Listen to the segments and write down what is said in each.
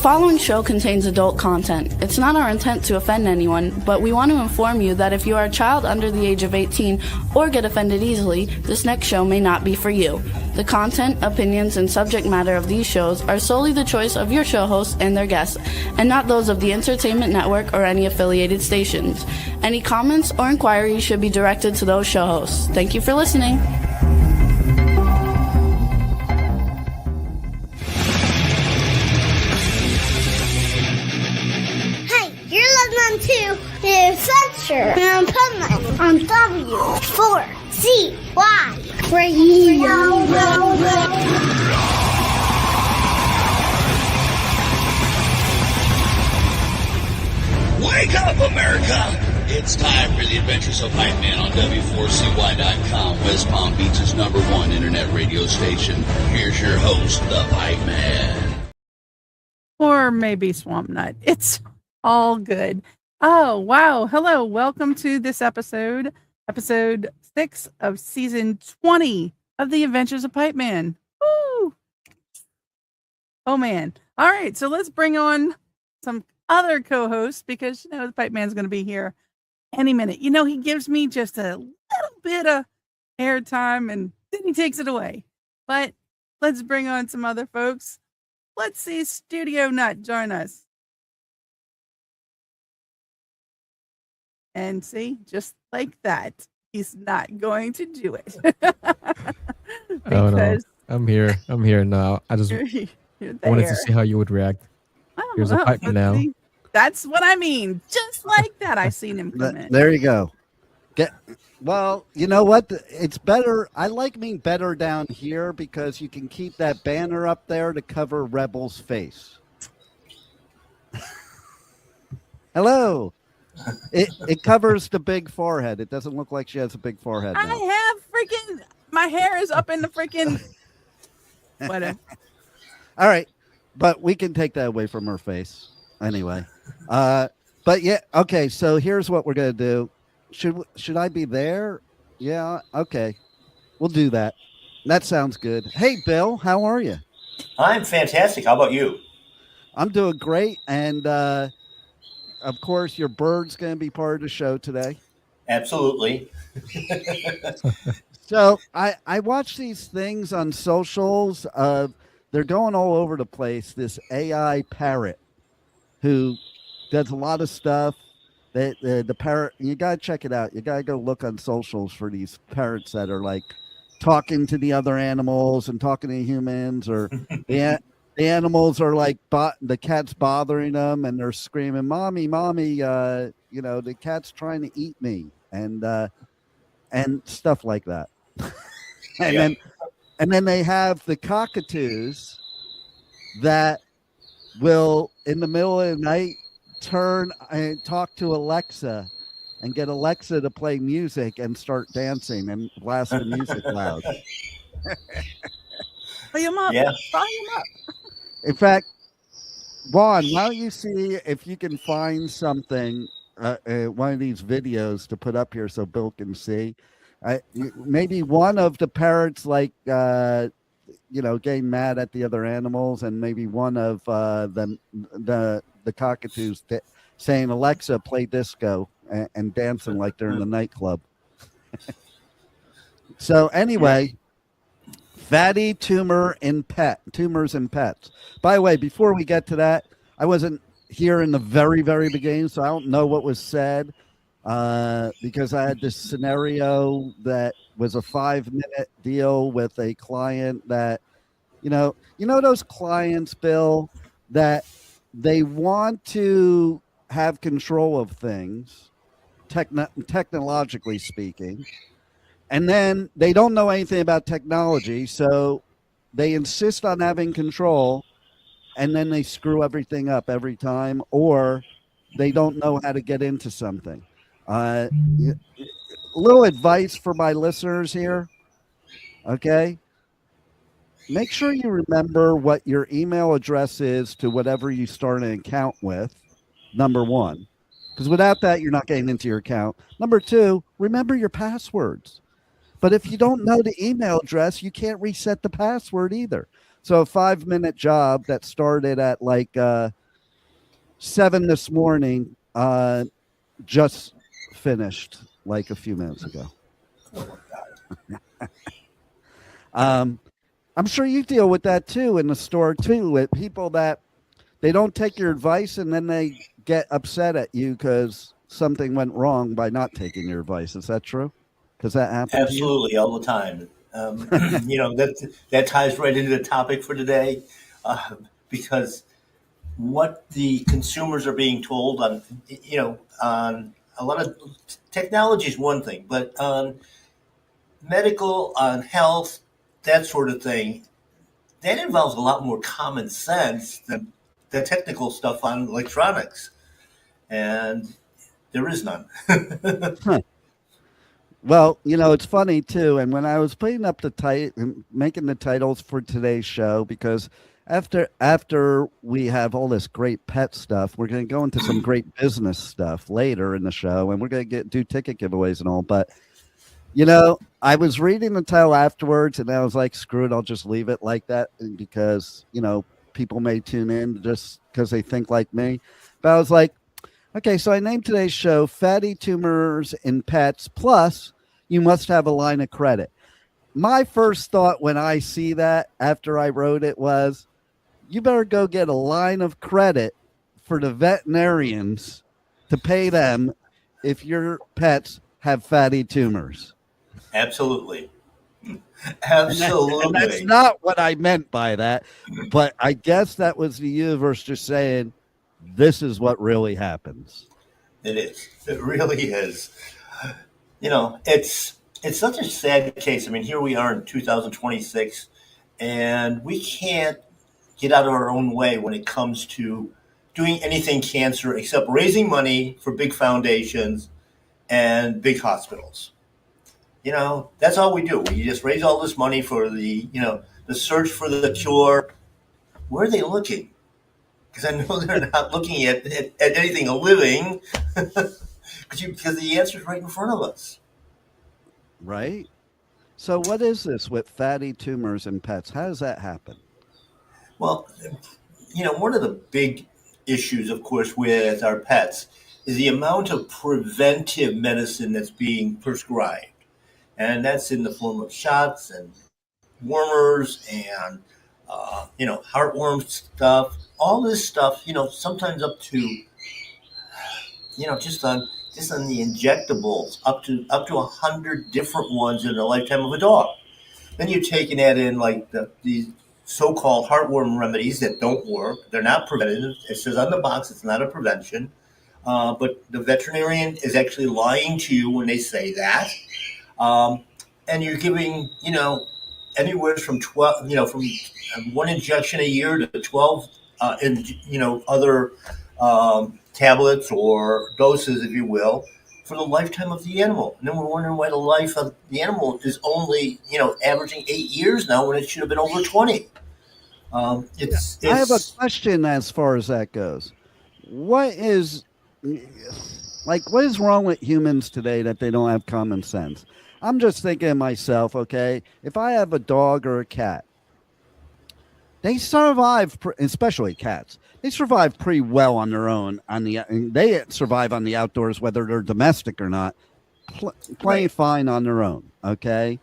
following show contains adult content. It's not our intent to offend anyone, but we want to inform you that if you are a child under the age of 18 or get offended easily, this next show may not be for you. The content, opinions, and subject matter of these shows are solely the choice of your show hosts and their guests, and not those of the Entertainment Network or any affiliated stations. Any comments or inquiries should be directed to those show hosts. Thank you for listening. Listening to the Adventures of Pipeman on W4CY Radio. Wake up, America! It's time for the Adventures of Pipeman on W4CY.com, West Palm Beach's #1 internet radio station. Here's your host, the Pipeman. Or maybe Swamp Nut. It's all good. Oh, wow. Hello. Welcome to this episode 6 of season 20 of the Adventures of Pipeman. Woo! Oh, man. All right. So let's bring on some other co-hosts because, the Pipeman's going to be here any minute. He gives me just a little bit of airtime and then he takes it away. But let's bring on some other folks. Let's see Studio Nut join us. And see, just like that, he's not going to do it. Oh no, I'm here now. I just wanted to see how you would react. Here's a pipe now. See, that's what I mean. Just like that, I seen him come in. There you go. Well, you know what? It's better. I like being better down here because you can keep that banner up there to cover Rebel's face. Hello. It covers the big forehead. It doesn't look like she has a big forehead now. I have my hair is up in the freaking whatever. All right, but we can take that away from her face anyway. But yeah, okay. So here's what we're gonna do. Should I be there? Yeah. Okay, we'll do that. That sounds good. Hey, Bill, how are you? I'm fantastic. How about you? I'm doing great, and of course, your bird's going to be part of the show today. Absolutely. So I watch these things on socials. They're going all over the place. This AI parrot who does a lot of stuff. The parrot, you got to check it out. You got to go look on socials for these parrots that are like talking to the other animals and talking to humans, or the animals are like, the cat's bothering them and they're screaming, mommy, the cat's trying to eat me, and stuff like that. And then they have the cockatoos that will, in the middle of the night, turn and talk to Alexa and get Alexa to play music and start dancing and blast the music loud. Volume up. Yeah. Volume up. In fact, Juan, why don't you see if you can find something, one of these videos to put up here so Bill can see. Maybe one of the parrots, like, getting mad at the other animals, and maybe one of the cockatoos saying, Alexa, play disco, and dancing like they're in the nightclub. So anyway... Fatty Tumors and Pets. By the way, before we get to that, I wasn't here in the very, very beginning, so I don't know what was said because I had this scenario that was a 5-minute deal with a client that, those clients, Bill, that they want to have control of things, technologically speaking. And then they don't know anything about technology, so they insist on having control, and then they screw everything up every time, or they don't know how to get into something. A little advice for my listeners here, okay? Make sure you remember what your email address is to whatever you start an account with, number one. Because without that, you're not getting into your account. Number two, remember your passwords. But if you don't know the email address, you can't reset the password either. So a 5-minute job that started at like 7 this morning. Just finished like a few minutes ago. I'm sure you deal with that too in the store too, with people that they don't take your advice and then they get upset at you because something went wrong by not taking your advice. Is that true? Because that happened Absolutely, all the time. That ties right into the topic for today, because what the consumers are being told on a lot of technology is one thing, but on medical, on health, that sort of thing, that involves a lot more common sense than the technical stuff on electronics, and there is none. here. Well, it's funny too. And when I was putting up making the titles for today's show, because after we have all this great pet stuff, we're going to go into some great business stuff later in the show, and we're going to do ticket giveaways and all. But I was reading the title afterwards, and I was like, screw it, I'll just leave it like that because people may tune in just because they think like me. But I was like, okay, so I named today's show Fatty Tumors in Pets, plus you must have a line of credit. My first thought when I see that after I wrote it was, you better go get a line of credit for the veterinarians to pay them if your pets have fatty tumors. Absolutely. Absolutely. And that's not what I meant by that, but I guess that was the universe just saying, this is what really happens. It is. It really is. It's such a sad case. I mean, here we are in 2026, and we can't get out of our own way when it comes to doing anything cancer except raising money for big foundations and big hospitals. That's all we do. We just raise all this money for the search for the cure. Where are they looking? Because I know they're not looking at anything living, because the answer is right in front of us. Right? So what is this with fatty tumors in pets? How does that happen? Well, one of the big issues, of course, with our pets is the amount of preventive medicine that's being prescribed. And that's in the form of shots and warmers and, heartworm stuff. All this stuff, sometimes up to, just on the injectables, up to 100 different ones in the lifetime of a dog. Then you're taking that in like these so-called heartworm remedies that don't work. They're not preventative. It says on the box it's not a prevention. But the veterinarian is actually lying to you when they say that. And you're giving, anywhere from 12, from one injection a year to 12, other tablets or doses, if you will, for the lifetime of the animal. And then we're wondering why the life of the animal is only, averaging 8 years now when it should have been over 20. I have a question as far as that goes. What is wrong with humans today that they don't have common sense? I'm just thinking to myself, okay, if I have a dog or a cat, they survive, especially cats. They survive pretty well on their own. They survive on the outdoors, whether they're domestic or not, playing fine on their own. Okay,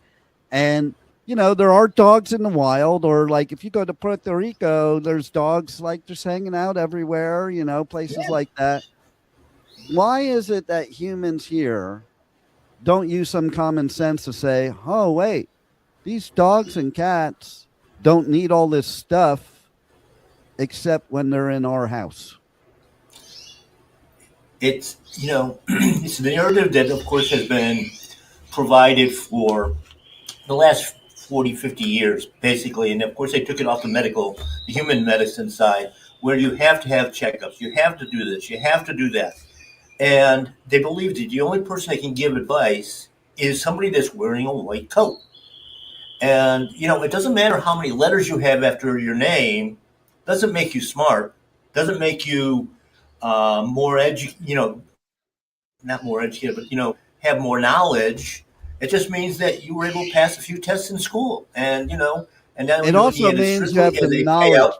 and there are dogs in the wild, or like if you go to Puerto Rico, there's dogs like just hanging out everywhere. Places like that. Why is it that humans here don't use some common sense to say, oh, wait, these dogs and cats don't need all this stuff except when they're in our house? It's, it's the narrative that, of course, has been provided for the last 40, 50 years, basically. And, of course, they took it off the human medicine side, where you have to have checkups. You have to do this. You have to do that. And they believe that the only person that can give advice is somebody that's wearing a white coat. And, it doesn't matter how many letters you have after your name, doesn't make you smart, doesn't make you not more educated, but, have more knowledge. It just means that you were able to pass a few tests in school. And, and then it also means you have the knowledge.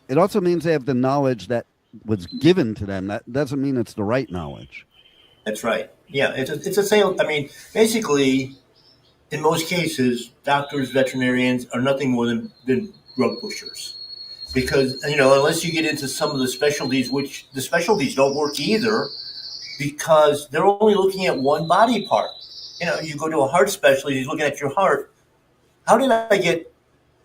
It also means they have the knowledge that was given to them. That doesn't mean it's the right knowledge. That's right. Yeah, it's a sale. I mean, basically, in most cases, doctors, veterinarians are nothing more than drug pushers. Because, unless you get into some of the specialties, which the specialties don't work either, because they're only looking at one body part. You go to a heart specialist, he's looking at your heart. How did I get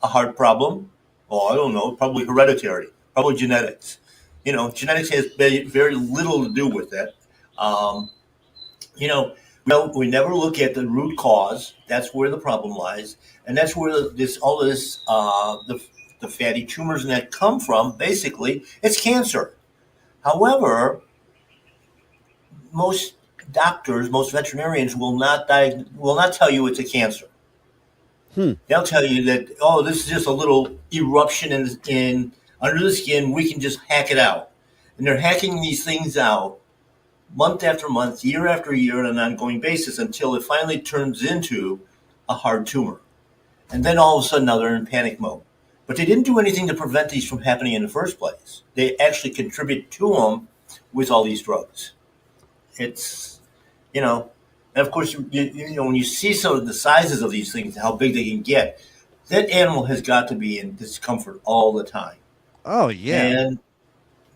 a heart problem? Oh, I don't know. Probably hereditary, probably genetics. Genetics has very little to do with it. We never look at the root cause. That's where the problem lies. And that's where the fatty tumors and that come from. Basically, it's cancer. However, most doctors, most veterinarians will not tell you it's a cancer. They'll tell you that, this is just a little eruption in under the skin. We can just hack it out. And they're hacking these things out month after month, year after year on an ongoing basis until it finally turns into a hard tumor. And then all of a sudden now they're in panic mode. But they didn't do anything to prevent these from happening in the first place. They actually contribute to them with all these drugs. It's, and of course, when you see some of the sizes of these things, how big they can get, that animal has got to be in discomfort all the time. Oh, yeah.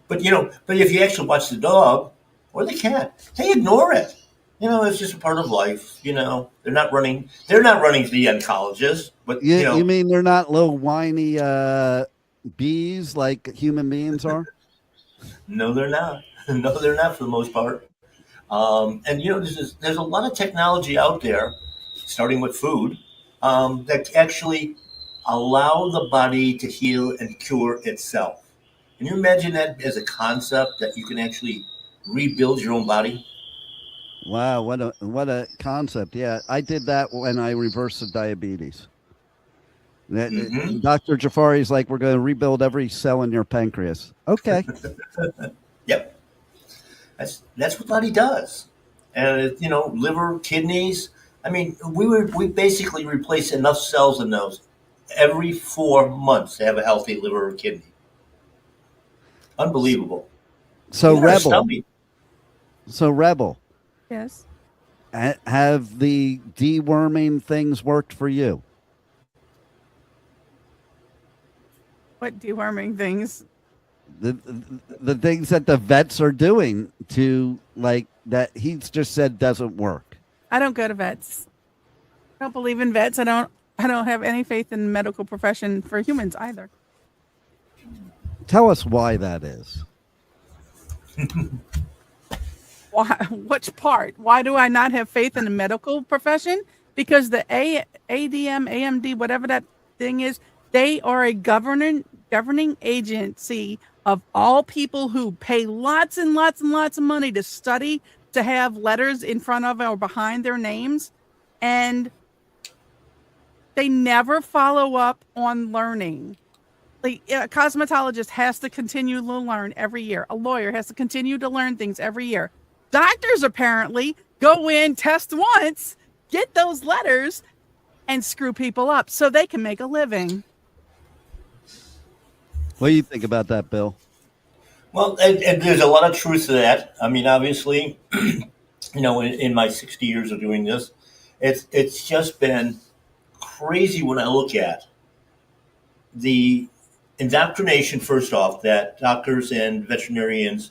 But if you actually watch the dog or the cat, they ignore it. It's just a part of life. They're not running to the oncologist. But you mean they're not little whiny bees like human beings are? No, they're not. No, they're not for the most part. And there's a lot of technology out there, starting with food, that actually allow the body to heal and cure itself. Can you imagine that as a concept, that you can actually rebuild your own body? Wow, what a concept. Yeah, I did that when I reversed the diabetes. Dr. Jafari's like, we're going to rebuild every cell in your pancreas. Okay. Yep. That's what the body does. And, liver, kidneys. I mean, we basically replace enough cells in those every 4 months to have a healthy liver or kidney. Unbelievable. So Rebel. Yes. Have the deworming things worked for you? What deworming things? The things that the vets are doing to, like, that he's just said doesn't work. I don't go to vets. I don't believe in vets. I don't have any faith in the medical profession for humans either. Tell us why that is. Why? Which part? Why do I not have faith in the medical profession? Because the ADM, AMD, whatever that thing is, they are a governing agency of all people who pay lots and lots and lots of money to study, to have letters in front of or behind their names, and they never follow up on learning. Like, a cosmetologist has to continue to learn every year. A lawyer has to continue to learn things every year. Doctors apparently go in, test once, get those letters, and screw people up so they can make a living. What do you think about that, Bill? Well, and there's a lot of truth to that. I mean, obviously, in my 60 years of doing this, it's just been crazy when I look at the indoctrination, first off, that doctors and veterinarians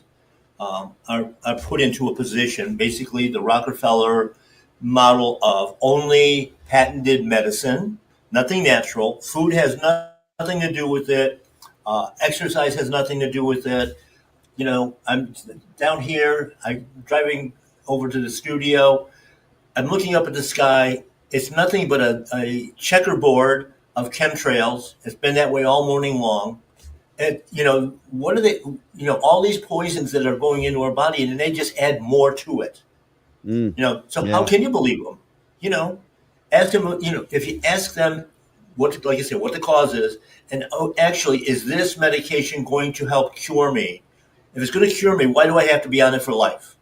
are put into a position, basically the Rockefeller model of only patented medicine, nothing natural. Food has nothing to do with it. Exercise has nothing to do with it. I'm down here, I'm driving over to the studio. I'm looking up at the sky. It's nothing but a checkerboard of chemtrails. It's been that way all morning long. And, what are they, all these poisons that are going into our body, and then they just add more to it. How can you believe them? Ask them, if you ask them what the cause is, and actually, is this medication going to help cure me? If it's going to cure me, why do I have to be on it for life?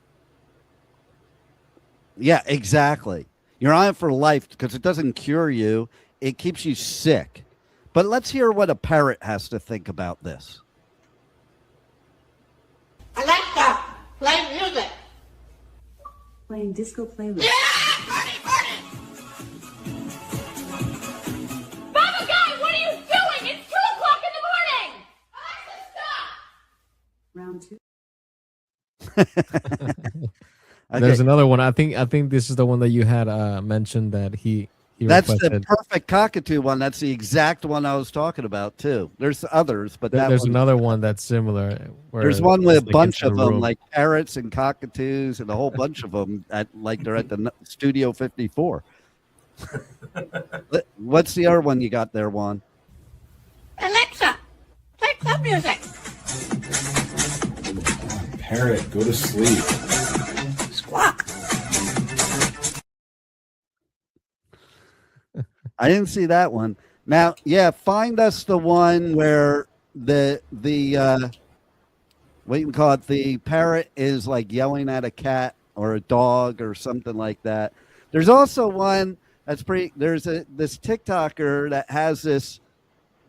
Yeah, exactly. You're on it for life because it doesn't cure you. It keeps you sick. But let's hear what a parrot has to think about this. Play music. Playing disco playlist. Yeah! Party, party! Mama Guy, what are you doing? It's 2 o'clock in the morning! Round 2. Okay. There's another one. I think this is the one that you had mentioned that he That's requested. the perfect cockatoo one. That's the exact one I was talking about too. There's others, but There's another one that's similar. There's one with a it's bunch into of the them, room. like parrots and cockatoos, and a whole bunch of them at they're at the Studio 54. What's the other one you got there, Juan? Alexa, play club music. Parrot, go to sleep. Squawk. I didn't see that one. Now, yeah, find us the one where the what you call it, the parrot is like yelling at a cat or a dog or something like that. There's also one that's there's this TikToker that has this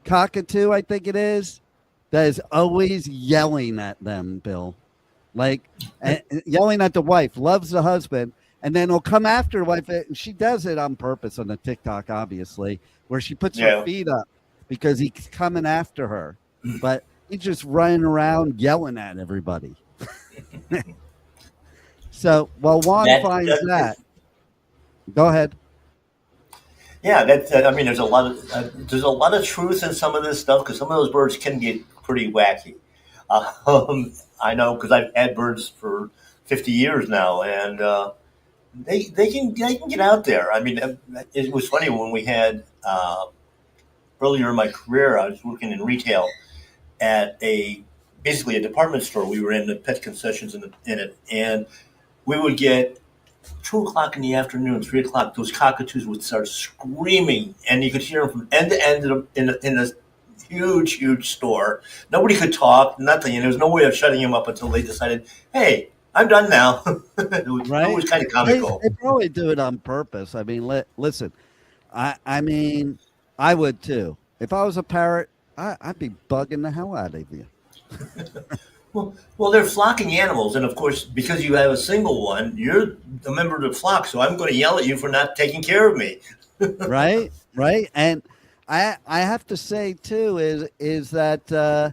cockatoo, I think it is, that is always yelling at them, Bill. Like yelling at the wife, loves the husband, and then he'll come after the wife. And she does it on purpose on the TikTok, obviously, where she puts her feet up because he's coming after her. But he's just running around yelling at everybody. So while Juan finds that, go ahead. Yeah, I mean, there's a lot of truth in some of this stuff because some of those birds can get pretty wacky. I know because I've had birds for 50 years now, and they can get out there. I mean, it was funny when we had earlier in my career, I was working in retail at basically a department store. We were in the pet concessions in it, and we would get 2 o'clock in the afternoon, 3 o'clock. Those cockatoos would start screaming, and you could hear them from end to end in a huge store. Nobody could talk, nothing, and there was no way of shutting him up until they decided, "Hey, I'm done now." It was kind of comical. They probably do it on purpose. I mean, listen, I mean, I would too. If I was a parrot, I'd be bugging the hell out of you. Well, they're flocking animals, and of course, because you have a single one, you're a member of the flock. So I'm going to yell at you for not taking care of me. Right, and I have to say too is that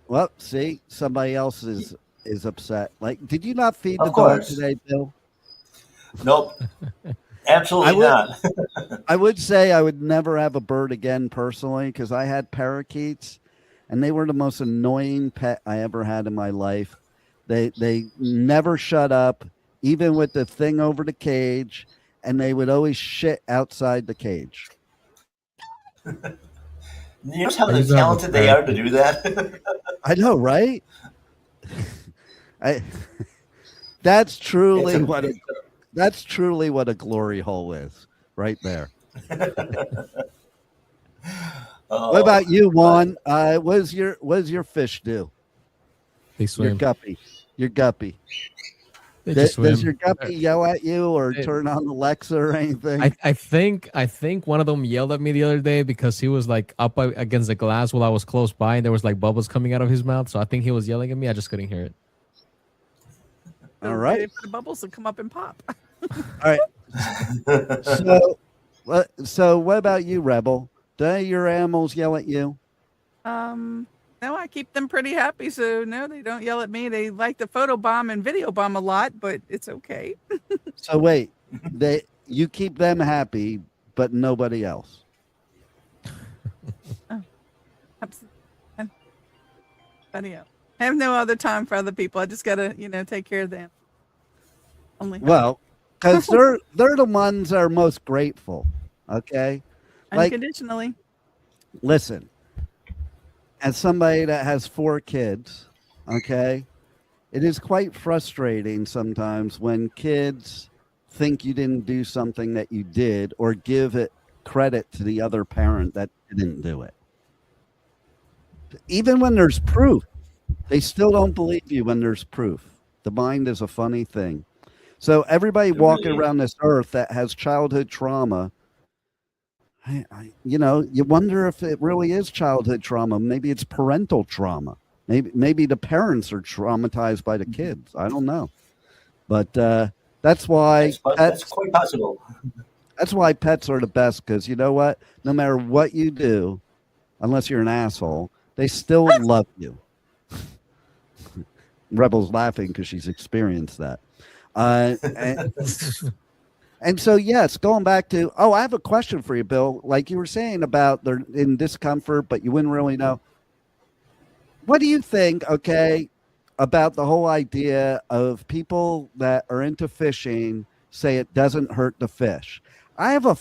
well, see, somebody else is upset. Like, did you not feed the dog today, Bill? Nope, absolutely not. I would say I would never have a bird again personally because I had parakeets. And they were the most annoying pet I ever had in my life. They never shut up, even with the thing over the cage, and they would always shit outside the cage. You know how talented they are to do that? I know, right? That's truly what a glory hole is, right there. What about you, Juan? What does your fish do? They swim. Your guppy. Does your guppy yell at you or turn on Alexa or anything? I think one of them yelled at me the other day because he was like up against the glass while I was close by, and there was like bubbles coming out of his mouth. So I think he was yelling at me. I just couldn't hear it. All right. Wait for the bubbles to come up and pop. All right. So what about you, Rebel? Do your animals yell at you? No, I keep them pretty happy. So no, they don't yell at me. They like to photobomb and video bomb a lot, but it's okay. So wait, you keep them happy, but nobody else. Oh, absolutely. I have no other time for other people. I just gotta, take care of them. Well, because they're the ones that are most grateful. Okay. Unconditionally. Listen, as somebody that has 4 kids, okay, it is quite frustrating sometimes when kids think you didn't do something that you did or give it credit to the other parent that didn't do it. Even when there's proof, they still don't believe you when there's proof. The mind is a funny thing. So everybody walking around this earth that has childhood trauma, you wonder if it really is childhood trauma. Maybe it's parental trauma. Maybe the parents are traumatized by the kids. I don't know, but that's why that's quite possible. That's why pets are the best, because you know what? No matter what you do, unless you're an asshole, they still love you. Rebel's laughing because she's experienced that. And so, yes, going back to, I have a question for you, Bill. Like you were saying about they're in discomfort, but you wouldn't really know. What do you think, about the whole idea of people that are into fishing say it doesn't hurt the fish? I have a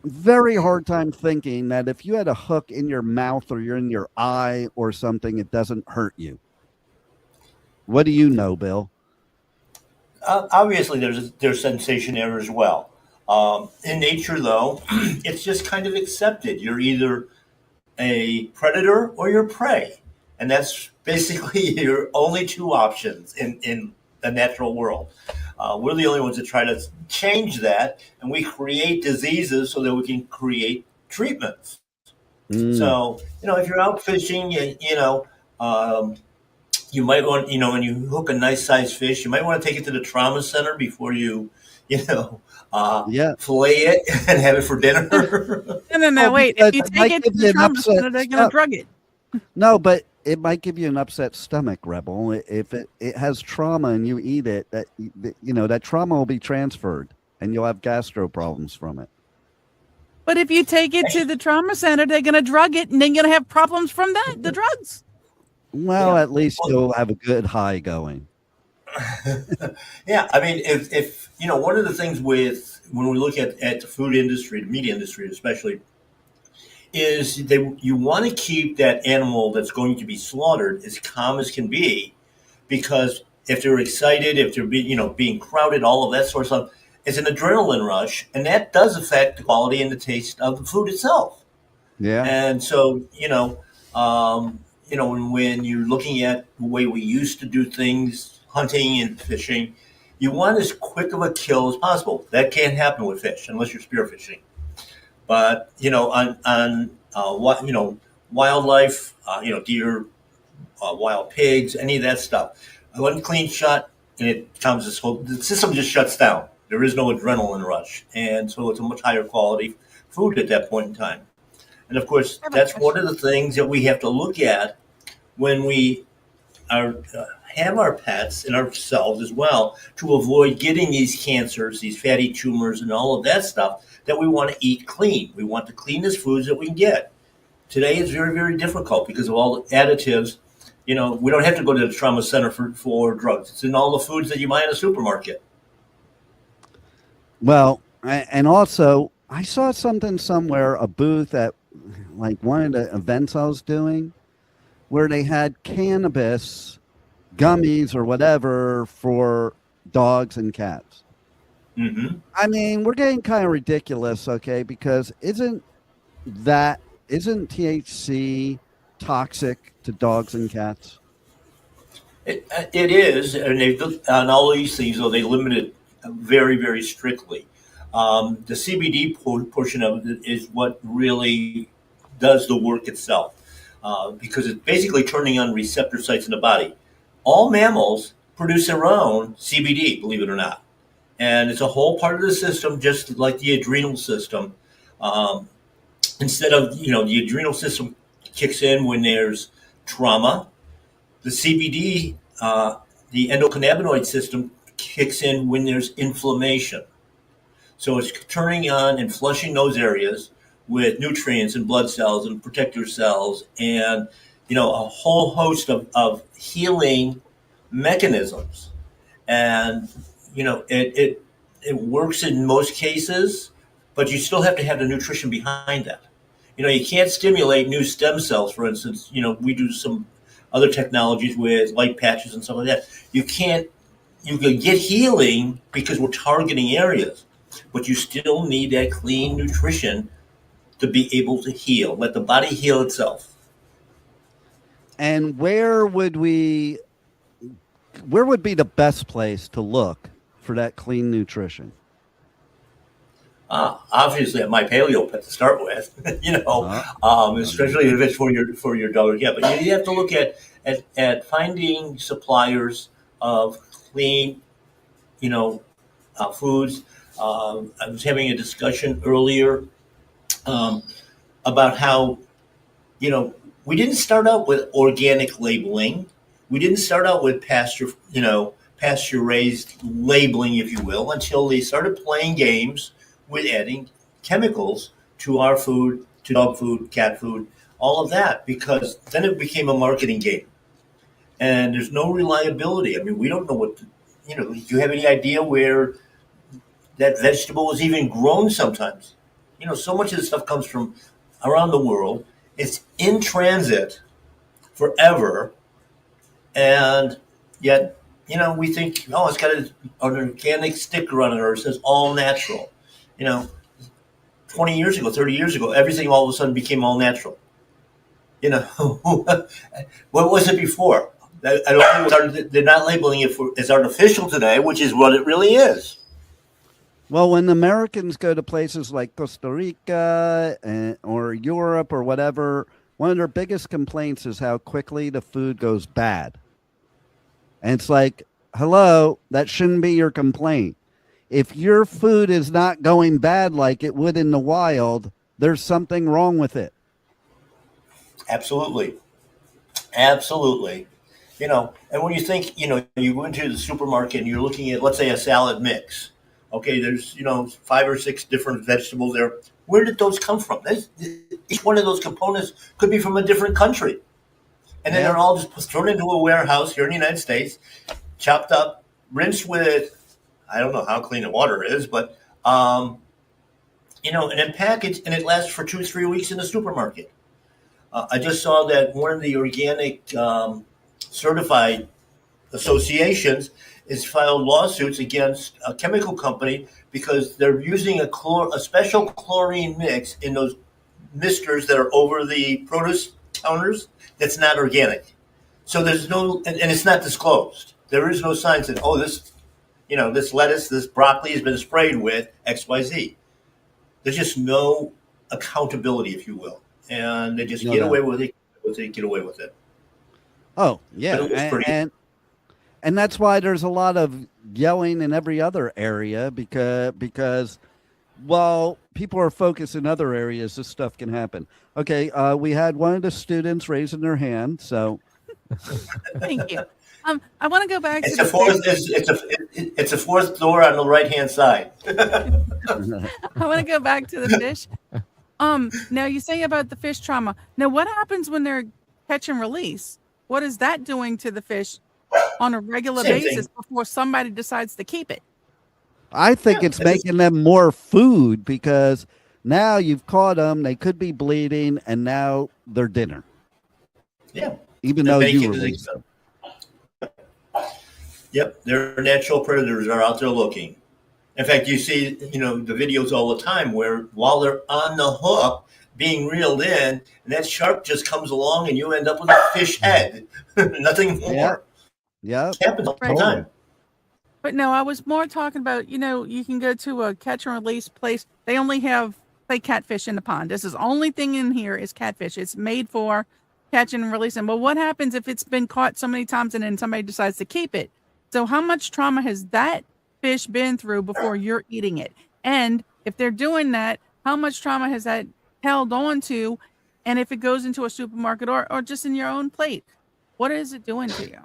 very hard time thinking that if you had a hook in your mouth or you're in your eye or something, it doesn't hurt you. What do you know, Bill? Obviously, there's sensation there as well. In nature, though, it's just kind of accepted. You're either a predator or you're prey, and that's basically your only two options in the natural world. We're the only ones that try to change that, and we create diseases so that we can create treatments. So, if you're out fishing, you might want, when you hook a nice sized fish, you might want to take it to the trauma center before you, fillet it and have it for dinner. No, wait. If you take it to the trauma center, they're going to drug it. No, but it might give you an upset stomach, Rebel. If it has trauma and you eat it, that trauma will be transferred and you'll have gastro problems from it. But if you take it to the trauma center, they're going to drug it and then you're going to have problems from the drugs. Well, at least you'll have a good high going. Yeah, I mean, if one of the things when we look at the food industry, the meat industry especially, is you want to keep that animal that's going to be slaughtered as calm as can be, because if they're excited, if they're being crowded, all of that sort of stuff, it's an adrenaline rush, and that does affect the quality and the taste of the food itself. Yeah, and so when you're looking at the way we used to do things, hunting and fishing, you want as quick of a kill as possible. That can't happen with fish unless you're spearfishing. But on wildlife, deer, wild pigs, any of that stuff, one clean shot and it comes the system just shuts down. There is no adrenaline rush, and so it's a much higher quality food at that point in time. And of course, that's one of the things that we have to look at when we have our pets and ourselves as well, to avoid getting these cancers, these fatty tumors, and all of that stuff. That we want to eat clean. We want the cleanest foods that we can get. Today it's very, very difficult because of all the additives. We don't have to go to the trauma center for drugs. It's in all the foods that you buy in a supermarket. Well, and also I saw something somewhere, a booth at like one of the events I was doing, where they had cannabis gummies or whatever for dogs and cats. Mm-hmm. I mean, we're getting kind of ridiculous, because isn't THC toxic to dogs and cats? It is, and on all these things, though, they limit it very, very strictly. The CBD portion of it is what really does the work itself, because it's basically turning on receptor sites in the body. All mammals produce their own CBD, believe it or not. And it's a whole part of the system, just like the adrenal system. Instead of, the adrenal system kicks in when there's trauma, the CBD, the endocannabinoid system kicks in when there's inflammation. So it's turning on and flushing those areas with nutrients and blood cells and protector cells and, a whole host of healing mechanisms. And it works in most cases, but you still have to have the nutrition behind that. You can't stimulate new stem cells, for instance. We do some other technologies with light patches and stuff like that. You can get healing because we're targeting areas, but you still need that clean nutrition to be able to heal. Let the body heal itself. And where would be the best place to look for that clean nutrition? Obviously, at my paleo pet to start with, especially if it's for your dog or cat. But you have to look at finding suppliers of clean, foods. I was having a discussion earlier about how we didn't start out with organic labeling. We didn't start out with pasture raised labeling, if you will, until they started playing games with adding chemicals to our food, to dog food, cat food, all of that, because then it became a marketing game. And there's no reliability. I mean, we don't know do you have any idea where that vegetable was even grown sometimes? So much of this stuff comes from around the world. It's in transit forever. And yet, we think, it's got an organic sticker on it, or it says all natural. 20 years ago, 30 years ago, everything all of a sudden became all natural. What was it before? They're not labeling it as artificial today, which is what it really is. Well, when Americans go to places like Costa Rica or Europe or whatever, one of their biggest complaints is how quickly the food goes bad. And it's like, hello, that shouldn't be your complaint. If your food is not going bad like it would in the wild, there's something wrong with it. Absolutely. Absolutely. And when you think, you go into the supermarket and you're looking at, let's say, a salad mix. Okay, there's, 5 or 6 different vegetables there. Where did those come from? Each one of those components could be from a different country. And then they're all just thrown into a warehouse here in the United States, chopped up, rinsed with, I don't know how clean the water is, but, and then packaged, and it lasts for 2-3 weeks in the supermarket. I just saw that one of the organic certified associations is filed lawsuits against a chemical company because they're using a special chlorine mix in those misters that are over the produce counters that's not organic. So there's no, and it's not disclosed. There is no signs that, this lettuce, this broccoli has been sprayed with XYZ. There's just no accountability, if you will. And they just get away with it. They get away with it. Oh, yeah. And that's why there's a lot of yelling in every other area because while people are focused in other areas, this stuff can happen. Okay, we had one of the students raising their hand, so. Thank you. I want to go back to the fourth. It's a fourth door on the right-hand side. I want to go back to the fish. Now you say about the fish trauma. Now, what happens when they're catch and release? What is that doing to the fish on a regular basis before somebody decides to keep it? I think it's making them more food because now you've caught them. They could be bleeding, and now they're dinner. Yeah. Even though you release them. Yep. Their natural predators are out there looking. In fact, you see, the videos all the time where while they're on the hook being reeled in, and that shark just comes along and you end up with a fish head. Nothing more. Yeah. It happens all the time. But no, I was more talking about, you can go to a catch and release place. They only have, say, catfish in the pond. This is the only thing in here is catfish. It's made for catch and releasing. But what happens if it's been caught so many times and then somebody decides to keep it? So how much trauma has that fish been through before you're eating it? And if they're doing that, how much trauma has that held on to? And if it goes into a supermarket or just in your own plate, what is it doing to you?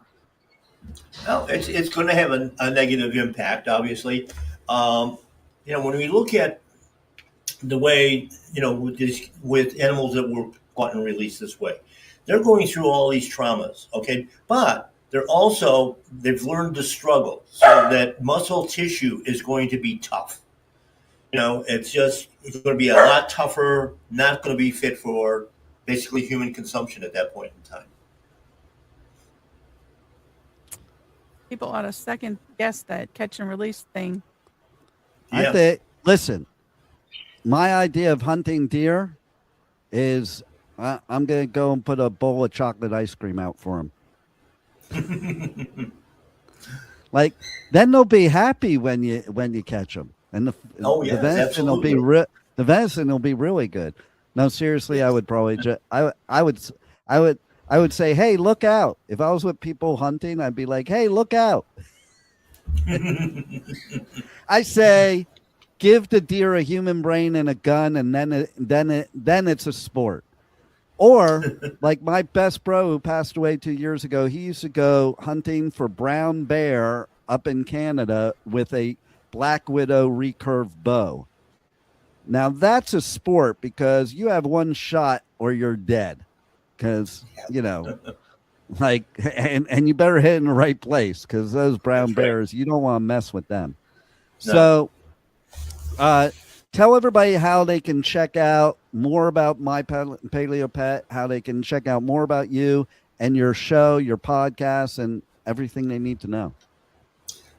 Well, it's going to have a negative impact, obviously. When we look at the way, with animals that were caught and released this way, they're going through all these traumas, okay? But they've learned to struggle, so that muscle tissue is going to be tough. It's going to be a lot tougher, not going to be fit for basically human consumption at that point in time. People ought to second guess that catch and release thing. Yeah. I think, listen, my idea of hunting deer is I'm going to go and put a bowl of chocolate ice cream out for them. Like, then they'll be happy when you catch them. and the yes, venison will be absolutely. the venison will be really good. No, seriously, I would probably I would say, hey, look out. If I was with people hunting, I'd be like, hey, look out. I say, give the deer a human brain and a gun, and then it's a sport. Or like my best bro who passed away 2 years ago, he used to go hunting for brown bear up in Canada with a black widow recurve bow. Now that's a sport because you have one shot or you're dead. Because like and you better hit in the right place because those brown bears, you don't want to mess with them. No. So tell everybody how they can check out more about My Paleo Pet, how they can check out more about you and your show, your podcast, and everything they need to know.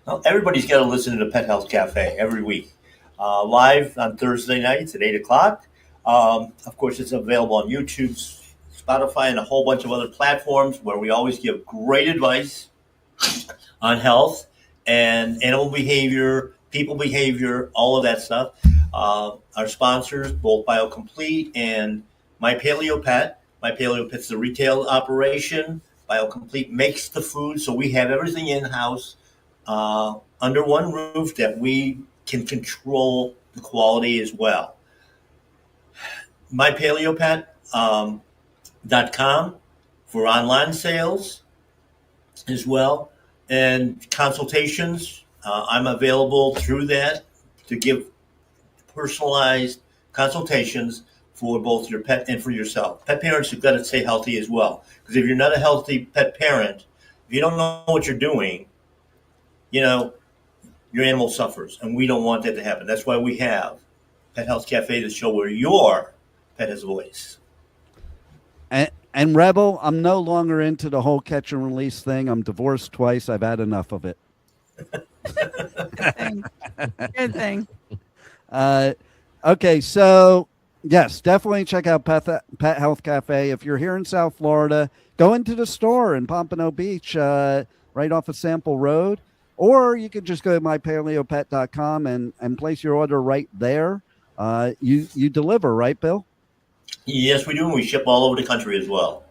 Well, everybody's got to listen to the Pet Health Cafe every week, live on Thursday nights at 8 o'clock. Of course, it's available on YouTube, Spotify, and a whole bunch of other platforms where we always give great advice on health and animal behavior, people behavior, all of that stuff. Our sponsors, both BioComplete and My Paleo Pet. My Paleo Pet's the retail operation. BioComplete makes the food, so we have everything in-house under one roof that we can control the quality as well. MyPaleoPet.com for online sales as well, and consultations. I'm available through that to give personalized consultations for both your pet and for yourself. Pet parents have got to stay healthy as well, because if you're not a healthy pet parent, if you don't know what you're doing, your animal suffers, and we don't want that to happen. That's why we have Pet Health Cafe to show where your pet has a voice. And Rebel, I'm no longer into the whole catch and release thing. I'm divorced twice. I've had enough of it. Good thing. Okay, so yes, definitely check out Pet Health Cafe. If you're here in South Florida, go into the store in Pompano Beach, right off of Sample Road, or you could just go to mypaleopet.com and place your order right there. You deliver, right, Bill? Yes, we do, and we ship all over the country as well.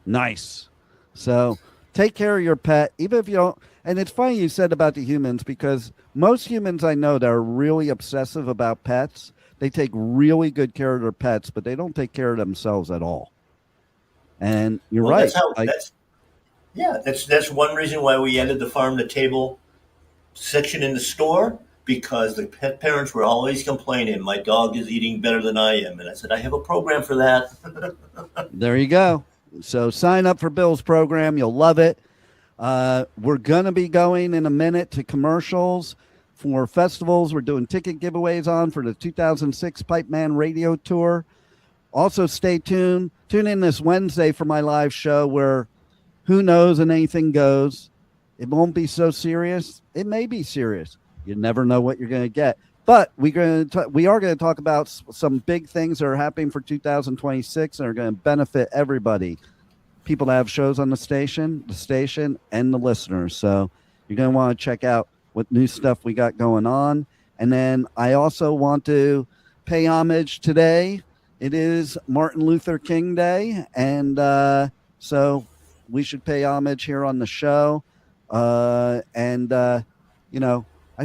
Nice. So take care of your pet, even if you don't. And it's funny you said about the humans, because most humans I know that are really obsessive about pets, they take really good care of their pets, but they don't take care of themselves at all. And you're right. That's one reason why we ended the farm to table section in the store, because the pet parents were always complaining, my dog is eating better than I am. And I said, I have a program for that. There you go. So sign up for Bill's program. You'll love it. We're going to be going in a minute to commercials for festivals. We're doing ticket giveaways on for the 2006 Pipeman Radio Tour. Also, stay tuned. Tune in this Wednesday for my live show where who knows and anything goes. It won't be so serious. It may be serious. You never know what you're going to get. But we are going to talk about some big things that are happening for 2026 and are going to benefit everybody. People that have shows on the station, and the listeners. So you're going to want to check out what new stuff we got going on. And then I also want to pay homage today. It is Martin Luther King Day. And so we should pay homage here on the show. I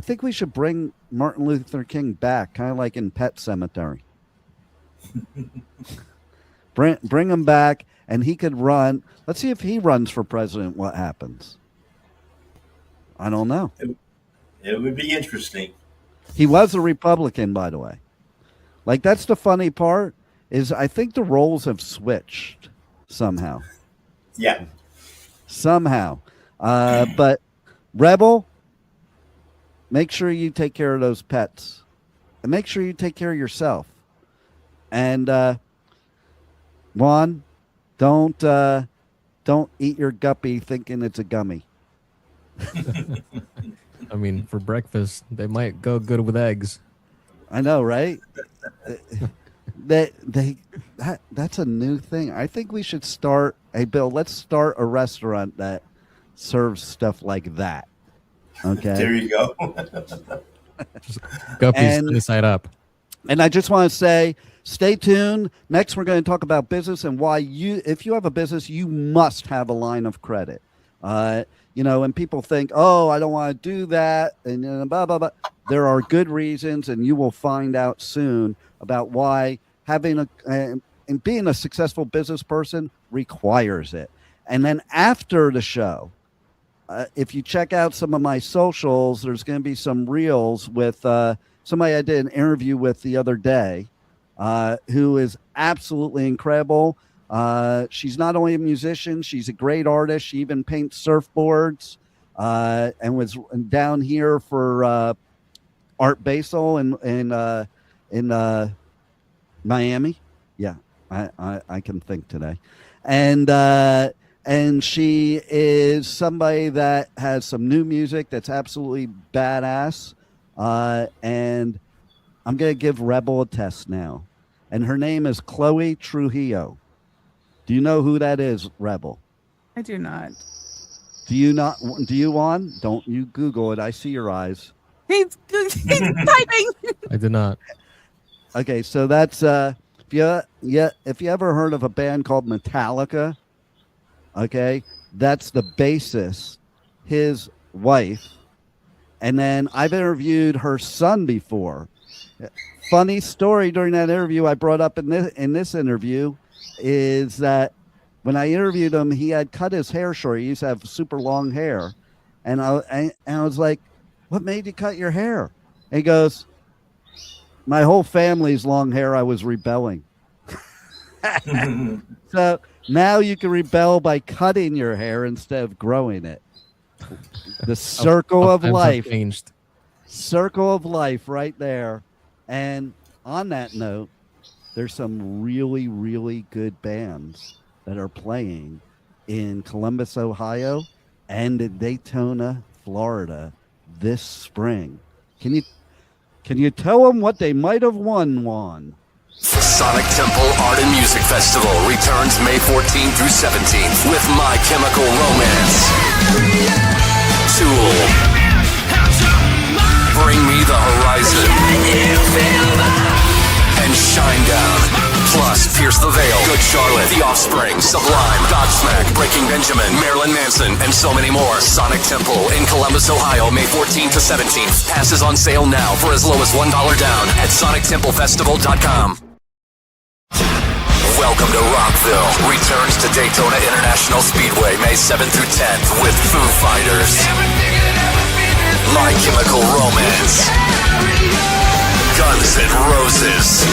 think we should bring Martin Luther King back, kind of like in Pet Sematary. Bring him back, and he could run. Let's see if he runs for president, what happens. I don't know. It would be interesting. He was a Republican, by the way. Like, that's the funny part, is I think the roles have switched somehow. Yeah. Somehow. But Rebel, make sure you take care of those pets. And make sure you take care of yourself. And Juan, don't eat your guppy thinking it's a gummy. I mean, for breakfast, they might go good with eggs. I know, right? That's a new thing. I think we should start. Hey, Bill, let's start a restaurant that serves stuff like that. Okay. There you go. Just Guppy's sunny side up. And I just want to say, stay tuned. Next, we're going to talk about business and why if you have a business, you must have a line of credit. And people think, oh, I don't want to do that, and blah, blah, blah. There are good reasons, and you will find out soon about why having and being a successful business person requires it. And then after the show, if you check out some of my socials, there's going to be some reels with somebody I did an interview with the other day, who is absolutely incredible. She's not only a musician, she's a great artist. She even paints surfboards, and was down here for Art Basel in Miami. Yeah, I can think today. And she is somebody that has some new music that's absolutely badass. And I'm going to give Rebel a test now. And her name is Chloe Trujillo. Do you know who that is, Rebel? I do not. Do you not? Do you want? Don't you Google it. I see your eyes. He's typing. I did not. Okay, so that's if you ever heard of a band called Metallica, okay, that's the bassist, his wife, and then I've interviewed her son before. Funny story during that interview I brought up in this interview is that when I interviewed him, he had cut his hair short. He used to have super long hair, and I was like, "What made you cut your hair?" And he goes, "My whole family's long hair. I was rebelling." So now you can rebel by cutting your hair instead of growing it. The circle of life. Changed. Circle of life right there. And on that note, there's some really, really good bands that are playing in Columbus, Ohio, and in Daytona, Florida this spring. Can you tell them what they might have won? Sonic Temple Art and Music Festival returns May 14th through 17th with My Chemical Romance, Tool, Bring Me the Horizon, and Shinedown. Plus, Pierce the Veil, Good Charlotte, The Offspring, Sublime, Godsmack, Breaking Benjamin, Marilyn Manson, and so many more. Sonic Temple in Columbus, Ohio, May 14th to 17th. Passes on sale now for as low as $1 down at sonictemplefestival.com. Welcome to Rockville. Returns to Daytona International Speedway May 7th through 10th with Foo Fighters, My Chemical Romance, Guns N' Roses,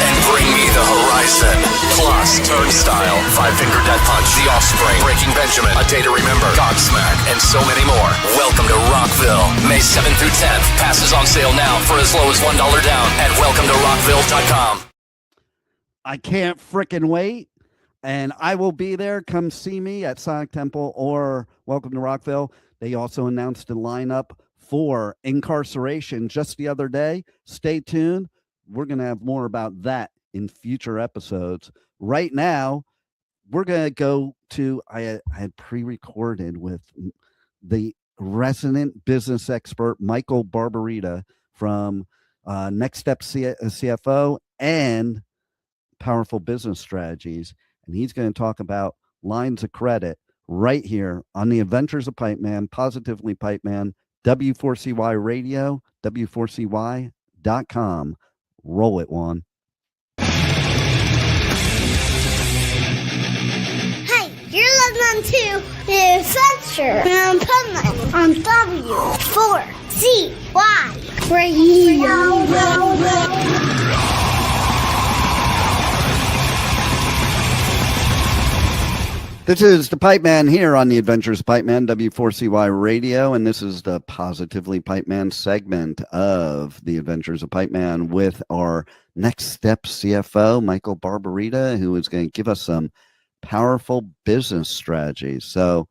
and Bring Me the Horizon. Plus, Turnstile, Five Finger Death Punch, The Offspring, Breaking Benjamin, A Day to Remember, Godsmack, and so many more. Welcome to Rockville, May 7th through 10th. Passes on sale now for as low as $1 down at welcometoRockville.com. I can't frickin' wait. And I will be there. Come see me at Sonic Temple or Welcome to Rockville. They also announced a lineup for Incarceration just the other day. Stay tuned. We're going to have more about that in future episodes. Right now, we're going to go to, I had pre-recorded with the resident business expert, Michael Barbarita from Next Step CFO and Powerful Business Strategies. And he's going to talk about lines of credit right here on the Adventures of Pipeman, Positively Pipeman, W4CY Radio, W4CY.com. Roll it, Juan. Hey, you're listening to The Adventures of Pipeman on W4CY Radio. This is the Pipeman here on the Adventures of Pipeman, W4CY Radio, and this is the Positively Pipeman segment of the Adventures of Pipeman with our Next Step CFO, Michael Barbarita, who is going to give us some powerful business strategies. So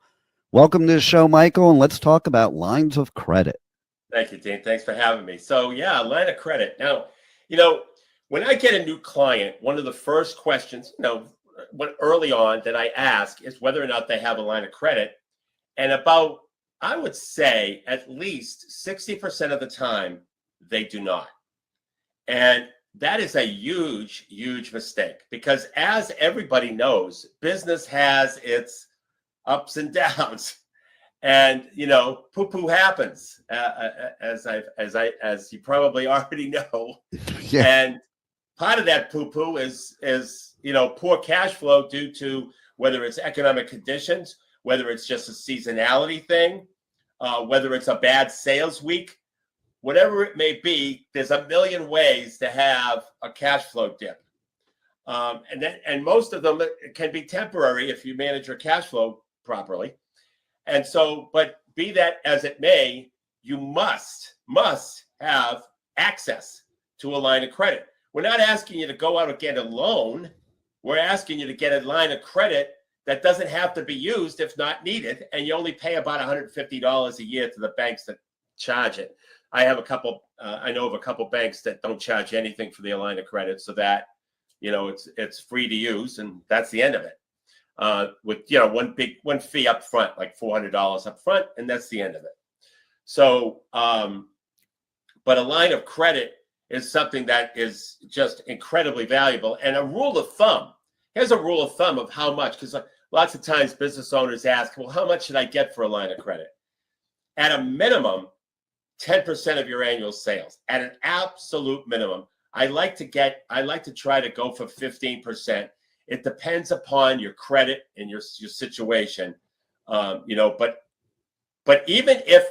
welcome to the show, Michael, and let's talk about lines of credit. Thank you, Dean. Thanks for having me. So yeah, line of credit. Now, when I get a new client, one of the first questions, early on that I ask is whether or not they have a line of credit. And about, I would say at least 60% of the time, they do not. And that is a huge, huge mistake, because as everybody knows, business has its ups and downs, and poo-poo happens, as you probably already know. Yeah. And part of that poo-poo is poor cash flow due to whether it's economic conditions, whether it's just a seasonality thing, whether it's a bad sales week. Whatever it may be, there's a million ways to have a cash flow dip. And most of them can be temporary if you manage your cash flow properly. And so, but be that as it may, you must have access to a line of credit. We're not asking you to go out and get a loan. We're asking you to get a line of credit that doesn't have to be used if not needed. And you only pay about $150 a year to the banks that charge it. I know of a couple banks that don't charge anything for their line of credit, so that, it's free to use, and that's the end of it. With one fee up front, like $400 up front, and that's the end of it. So, but a line of credit is something that is just incredibly valuable. And a rule of thumb. Here's a rule of thumb of how much, because lots of times business owners ask, well, how much should I get for a line of credit? At a minimum, 10% of your annual sales. At an absolute minimum, I like to try to go for 15%. It depends upon your credit and your situation, but even if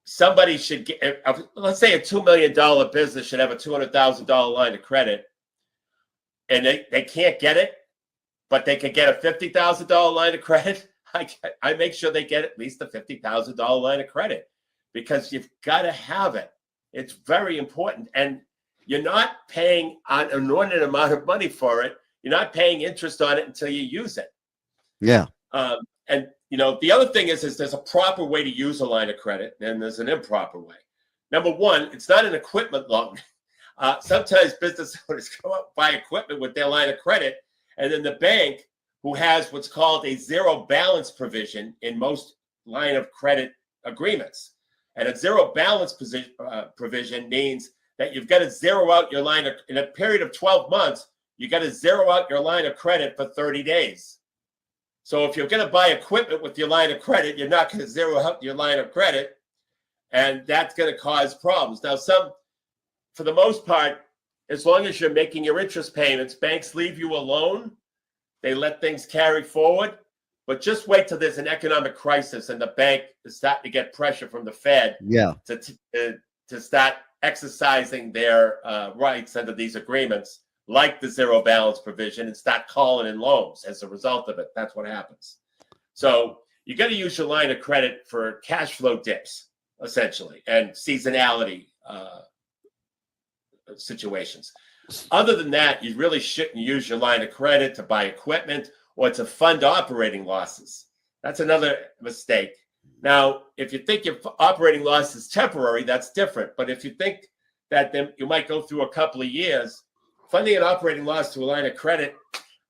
somebody should get, let's say a $2 million business should have a $200,000 line of credit, and they can't get it, but they can get a $50,000 line of credit, I make sure they get at least a $50,000 line of credit, because you've got to have it. It's very important. And you're not paying an inordinate amount of money for it. You're not paying interest on it until you use it. Yeah. And the other thing is there's a proper way to use a line of credit, and there's an improper way. Number one, it's not an equipment loan. Sometimes business owners go out and buy equipment with their line of credit, and then the bank, who has what's called a zero balance provision in most line of credit agreements. And a zero balance provision means that you've got to zero out your line in a period of 12 months. You got to zero out your line of credit for 30 days. So if you're going to buy equipment with your line of credit, you're not going to zero out your line of credit, and that's going to cause problems. Now, for the most part, as long as you're making your interest payments, banks leave you alone. They let things carry forward. But just wait till there's an economic crisis and the bank is starting to get pressure from the Fed to start exercising their rights under these agreements, like the zero balance provision, and start calling in loans as a result of it. That's what happens. So you got to use your line of credit for cash flow dips, essentially, and seasonality situations. Other than that, you really shouldn't use your line of credit to buy equipment or to fund operating losses. That's another mistake. Now, if you think your operating loss is temporary, that's different. But if you think that then you might go through a couple of years, funding an operating loss to a line of credit,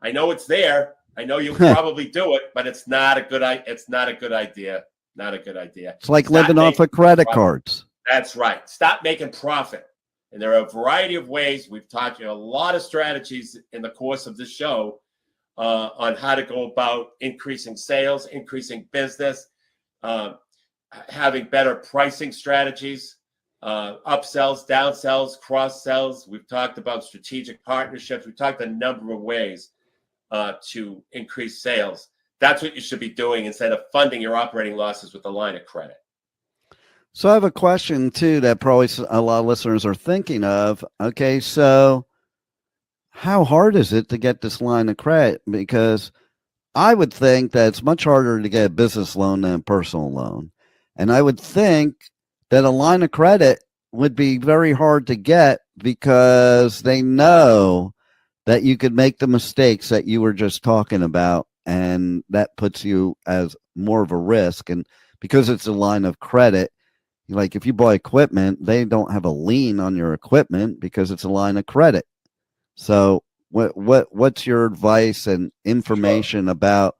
I know it's there. I know you'll probably do it, but it's not a good idea. Not a good idea. It's like living off of credit cards. That's right. Stop making profit. And there are a variety of ways. We've taught you a lot of strategies in the course of this show on how to go about increasing sales, increasing business, having better pricing strategies, upsells, downsells, cross sells. We've talked about strategic partnerships. We've talked a number of ways to increase sales. That's what you should be doing instead of funding your operating losses with a line of credit. So I have a question too that probably a lot of listeners are thinking of. Okay, so how hard is it to get this line of credit? Because I would think that it's much harder to get a business loan than a personal loan. And I would think that a line of credit would be very hard to get because they know that you could make the mistakes that you were just talking about. And that puts you as more of a risk. And because it's a line of credit, like if you buy equipment, they don't have a lien on your equipment because it's a line of credit. So what's your advice and information about,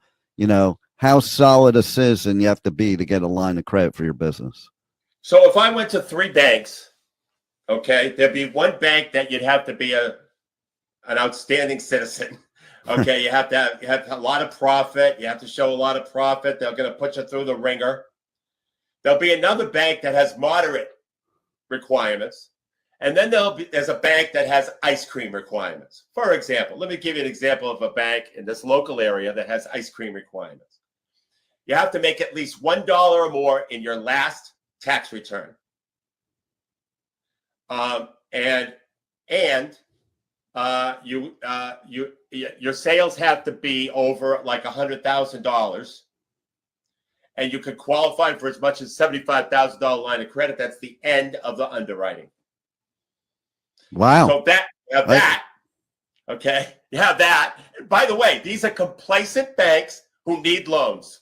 how solid a citizen you have to be to get a line of credit for your business. So if I went to 3 banks, okay, there'd be one bank that you'd have to be an outstanding citizen. Okay, you have a lot of profit. You have to show a lot of profit. They're going to put you through the ringer. There'll be another bank that has moderate requirements. And then there's a bank that has ice cream requirements. For example, let me give you an example of a bank in this local area that has ice cream requirements. You have to make at least $1 or more in your last tax return. Your sales have to be over like $100,000, and you could qualify for as much as $75,000 line of credit. That's the end of the underwriting. Wow. So you have that. Okay, you have that. And by the way, these are complacent banks who need loans.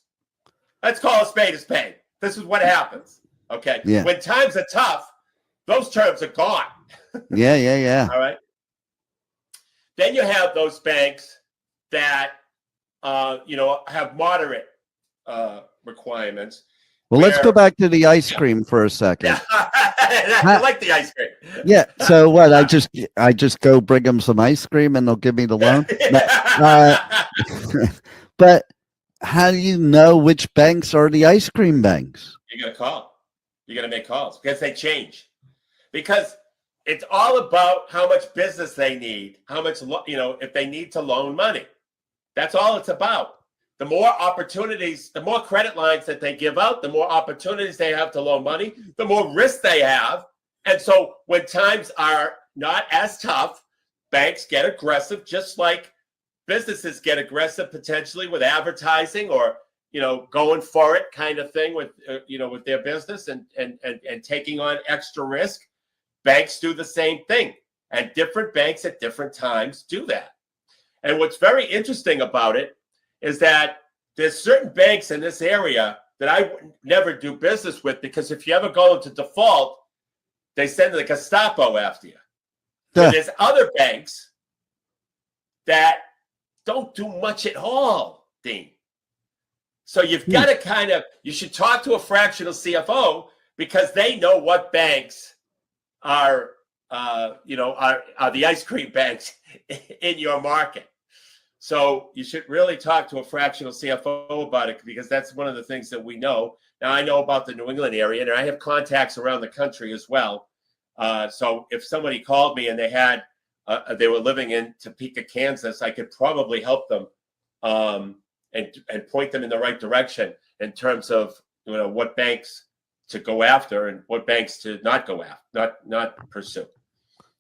Let's call a spade a spade. This is what happens. Okay. Yeah. When times are tough, those terms are gone. Yeah. All right. Then you have those banks that, have moderate requirements. Well, let's go back to the ice cream for a second. Yeah. I like the ice cream. Yeah. So what? I just go bring them some ice cream and they'll give me the loan. But how do you know which banks are the ice cream banks? You're going to call. You're going to make calls because they change. Because it's all about how much business they need, how much, if they need to loan money. That's all it's about. The more opportunities, the more credit lines that they give out, the more opportunities they have to loan money, the more risk they have. And so when times are not as tough, banks get aggressive, just like businesses get aggressive potentially with advertising or, going for it kind of thing with their business and taking on extra risk. Banks do the same thing, and different banks at different times do that. And what's very interesting about it is that there's certain banks in this area that I would never do business with, because if you ever go into default, they send the Gestapo after you. Yeah. There's other banks that don't do much at all, Dean. So you've got to you should talk to a fractional CFO, because they know what banks are the ice cream banks in your market. So you should really talk to a fractional CFO about it, because that's one of the things that we know. Now, I know about the New England area, and I have contacts around the country as well. So if somebody called me and they were living in Topeka, Kansas, I could probably help them and point them in the right direction in terms of what banks to go after and what banks to not go after, not pursue.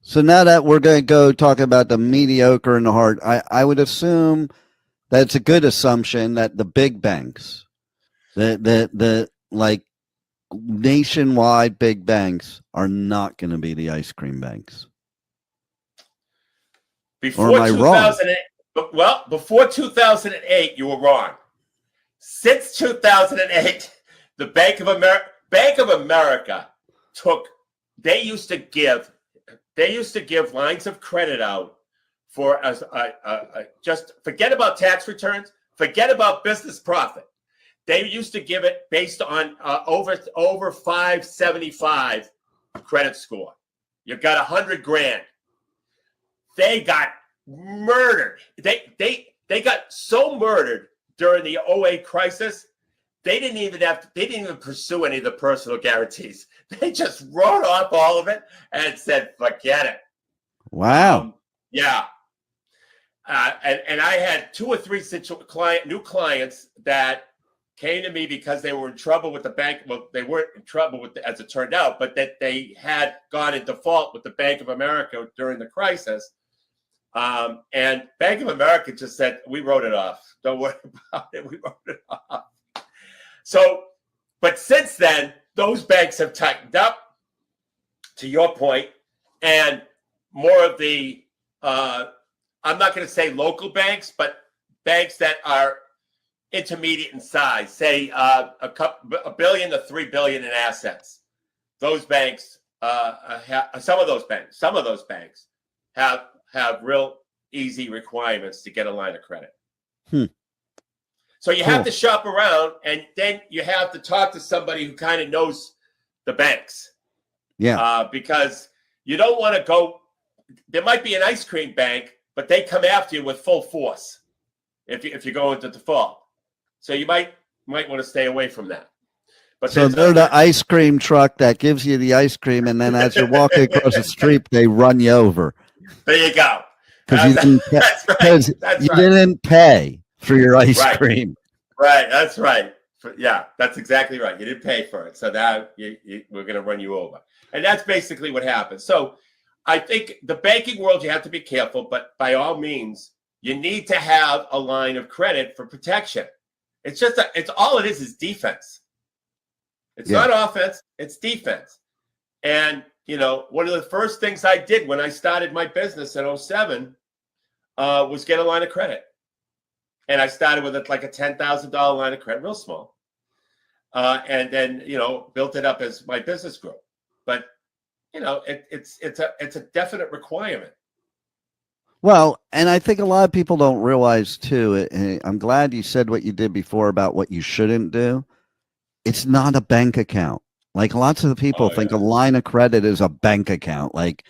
So now that we're going to go talk about the mediocre and the hard, I would assume that it's a good assumption that the big banks, the like nationwide big banks, are not going to be the ice cream banks. Before 2008, before 2008, you were wrong. Since 2008, the Bank of America they used to give lines of credit out for just forget about tax returns, forget about business profit. They used to give it based on over 575 credit score. You got 100 grand. They got murdered. They got so murdered during the 08 crisis. They didn't even pursue any of the personal guarantees. They just wrote off all of it and said, forget it. Wow. Yeah. And I had 2 or 3 new clients that came to me because they were in trouble with the bank. Well, they weren't in trouble with as it turned out, but that they had gone in default with the Bank of America during the crisis. And Bank of America just said, we wrote it off. Don't worry about it. We wrote it off. So, but since then, those banks have tightened up, to your point, and more of the, I'm not going to say local banks, but banks that are intermediate in size, say $1 billion to $3 billion in assets. Those banks, some of those banks have real easy requirements to get a line of credit. So you have to shop around, and then you have to talk to somebody who kind of knows the banks. Yeah. Because you don't want to go. There might be an ice cream bank, but they come after you with full force if you go into default. So you might want to stay away from that. But so they're the ice cream truck that gives you the ice cream, and then as you're walking across the street, they run you over. There you go. Because you didn't pay for your ice cream. Right. That's right. Yeah, that's exactly right. You didn't pay for it. So now we're going to run you over. And that's basically what happens. So I think the banking world, you have to be careful, but by all means, you need to have a line of credit for protection. It's just, all it is defense. It's not offense, it's defense. And, one of the first things I did when I started my business in 2007 was get a line of credit. And I started with a $10,000 line of credit, real small. And then, built it up as my business grew. But, it's a definite requirement. Well, and I think a lot of people don't realize too, and I'm glad you said what you did before about what you shouldn't do. It's not a bank account. Like lots of the people think a line of credit is a bank account. Like,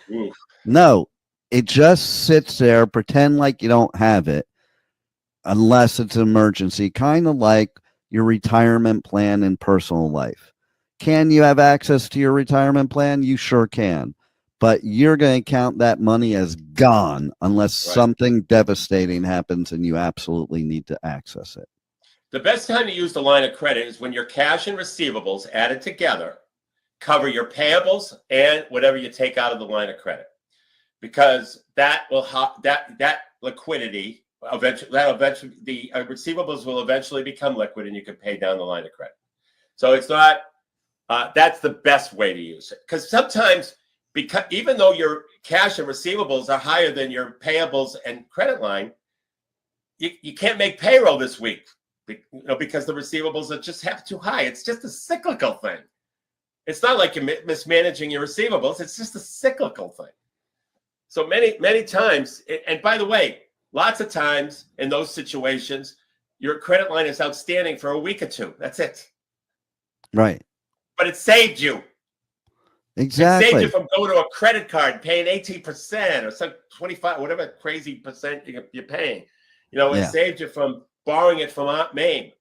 no, it just sits there, pretend like you don't have it unless it's an emergency, kind of like your retirement plan in personal life. Can you have access to your retirement plan? You sure can. But you're going to count that money as gone unless something devastating happens and you absolutely need to access it. The best time to use the line of credit is when your cash and receivables added together cover your payables and whatever you take out of the line of credit, because that will that liquidity eventually the receivables will eventually become liquid and you can pay down the line of credit. So it's not that's the best way to use it, because sometimes even though your cash and receivables are higher than your payables and credit line, you can't make payroll this week, because the receivables are just too high. It's just a cyclical thing. It's not like you're mismanaging your receivables. It's just a cyclical thing. So many times, and by the way, lots of times in those situations, your credit line is outstanding for a week or two. That's it. Right. But it saved you. Exactly. It saved you from going to a credit card, paying 18% or some 25, whatever crazy percent you're paying. It saved you from borrowing it from Aunt Mame.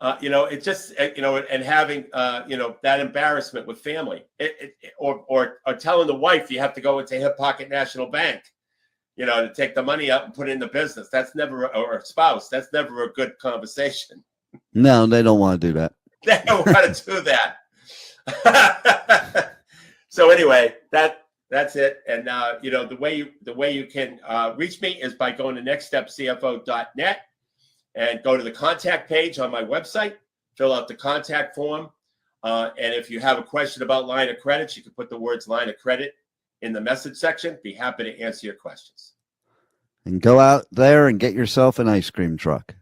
It just, and having, that embarrassment with family, or telling the wife you have to go into Hip Pocket National Bank, to take the money out and put it in the business. That's never, or a spouse, that's never a good conversation. No, they don't want to do that. They don't want to do that. So anyway, that's it. And the way you can reach me is by going to nextstepcfo.net and go to the contact page on my website, fill out the contact form. And if you have a question about line of credit, you can put the words line of credit in the message section. Be happy to answer your questions. And go out there and get yourself an ice cream truck.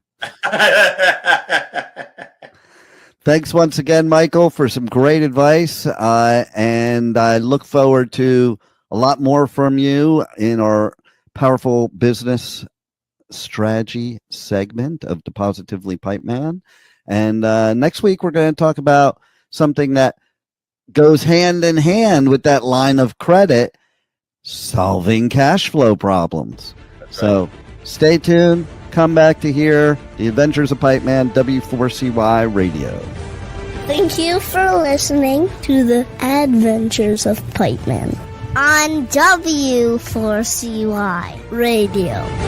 Thanks once again, Michael, for some great advice. And I look forward to a lot more from you in our powerful business strategy segment of the Positively Pipeman. And next week, we're going to talk about something that goes hand in hand with that line of credit, solving cash flow problems. So stay tuned. Come back to hear the Adventures of Pipeman, W4CY Radio. Thank you for listening to the Adventures of Pipeman on W4CY Radio.